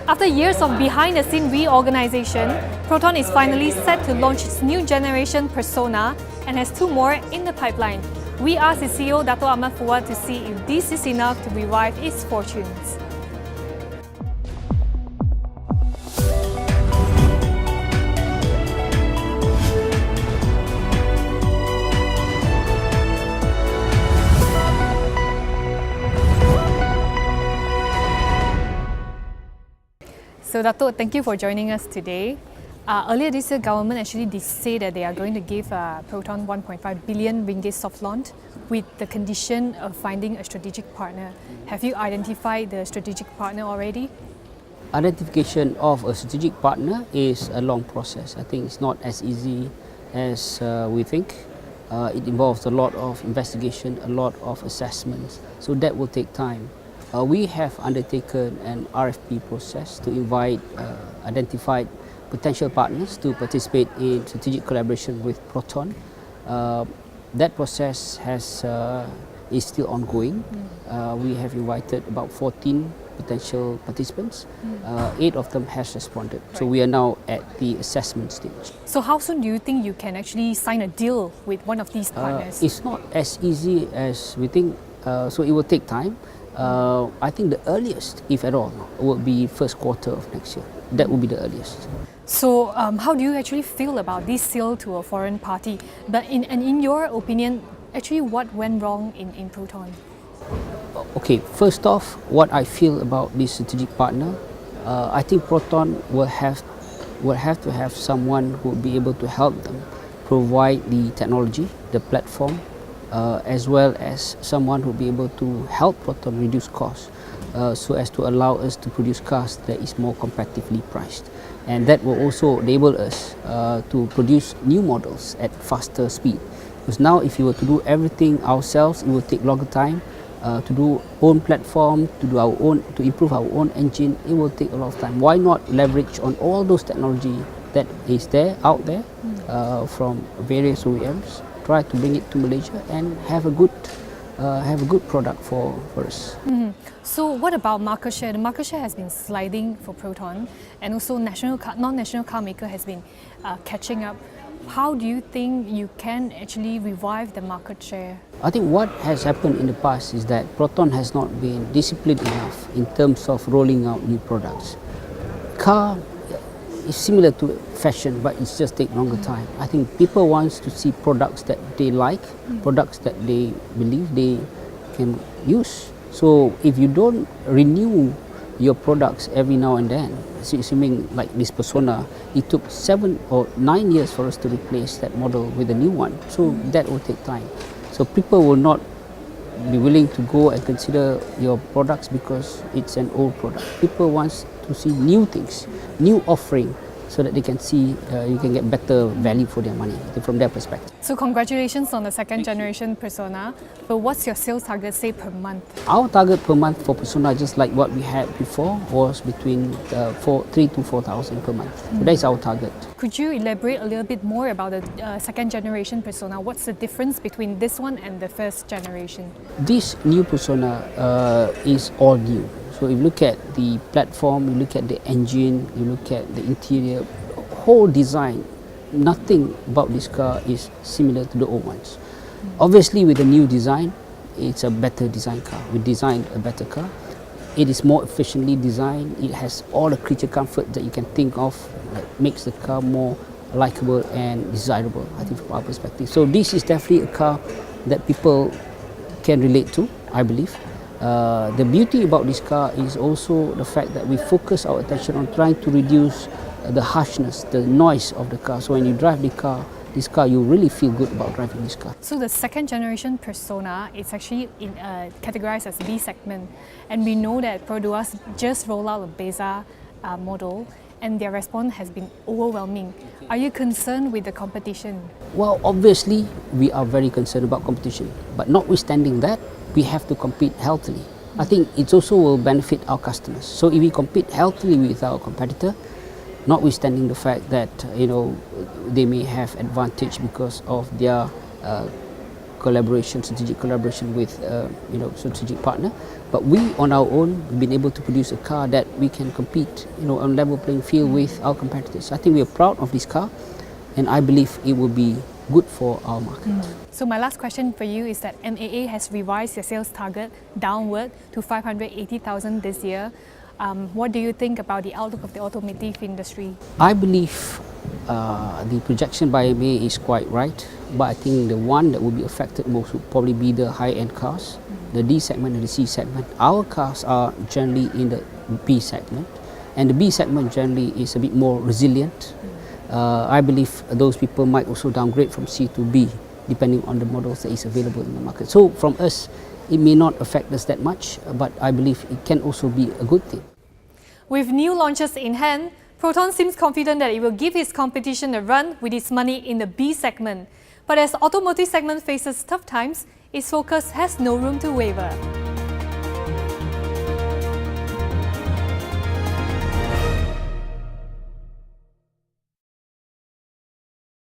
After years of behind-the-scene reorganization, Proton is finally set to launch its new generation persona and has 2 more in the pipeline. We asked its CEO Datuk Ahmad Fuaad to see if this is enough to revive its fortunes. So Datuk, thank you for joining us today. Earlier this year, government actually did say that they are going to give Proton 1.5 billion ringgit soft launch with the condition of finding a strategic partner. Have you identified the strategic partner already? Identification of a strategic partner is a long process. I think it's not as easy as we think. It involves a lot of investigation, a lot of assessments, so that will take time. We have undertaken an RFP process to invite identified potential partners to participate in strategic collaboration with Proton. That process is still ongoing. We have invited about 14 potential participants. 8 of them has responded. Right. So we are now at the assessment stage. So how soon do you think you can actually sign a deal with one of these partners? It's not as easy as we think, so it will take time. I think the earliest, if at all, will be first quarter of next year. That will be the earliest. So how do you actually feel about this sale to a foreign party? But in your opinion, actually what went wrong in Proton? Okay, first off, what I feel about this strategic partner, I think Proton will have to have someone who will be able to help them provide the technology, the platform, as well as someone who will be able to help Proton reduce costs so as to allow us to produce cars that is more competitively priced. And that will also enable us to produce new models at faster speed. Because now if you were to do everything ourselves, it will take longer time. To do own platform, to improve our own engine, it will take a lot of time. Why not leverage on all those technology that is out there from various OEMs? Try to bring it to Malaysia and have a good product for us. So what about market share? The market share has been sliding for Proton, and also non-national car maker has been catching up. How do you think you can actually revive the market share? I think what has happened in the past is that Proton has not been disciplined enough in terms of rolling out new products. Car is similar to fashion, but it's just take longer time. I think people want to see products that they like, products that they believe they can use. So if you don't renew your products every now and then, assuming like this persona, it took 7 or 9 years for us to replace that model with a new one. So that will take time. So people will not be willing to go and consider your products because it's an old product. People want to see new things, new offering, so that they can see you can get better value for their money from their perspective. So congratulations on the second generation persona, but what's your sales target, say, per month? Our target per month for persona, just like what we had before, was between 3,000 to 4,000 per month. So that is our target. Could you elaborate a little bit more about the second generation persona? What's the difference between this one and the first generation? This new persona is all new. So if you look at the platform, you look at the engine, you look at the interior, whole design, nothing about this car is similar to the old ones. Obviously with the new design, it's a better design car. We designed a better car. It is more efficiently designed. It has all the creature comfort that you can think of that makes the car more likable and desirable, I think, from our perspective. So this is definitely a car that people can relate to, I believe. The beauty about this car is also the fact that we focus our attention on trying to reduce the harshness, the noise of the car. So when you drive this car, you really feel good about driving this car. So the second generation persona is actually categorized as B segment, and we know that Produas just rolled out a Beza model, and their response has been overwhelming. Are you concerned with the competition? Well, obviously we are very concerned about competition, but notwithstanding that, we have to compete healthily. I think it also will benefit our customers. So if we compete healthily with our competitor, notwithstanding the fact that they may have advantage because of their strategic collaboration with strategic partner, But we, on our own, have been able to produce a car that we can compete, on level playing field with our competitors. I think we are proud of this car, and I believe it will be good for our market. So my last question for you is that MAA has revised their sales target downward to 580,000 this year. What do you think about the outlook of the automotive industry? I believe the projection by MAA is quite right, but I think the one that will be affected most would probably be the high-end cars, the D segment and the C segment. Our cars are generally in the B segment, and the B segment generally is a bit more resilient. I believe those people might also downgrade from C to B, depending on the models that is available in the market. So from us, it may not affect us that much, but I believe it can also be a good thing. With new launches in hand, Proton seems confident that it will give its competition a run with its money in the B segment. But as the automotive segment faces tough times, its focus has no room to waver.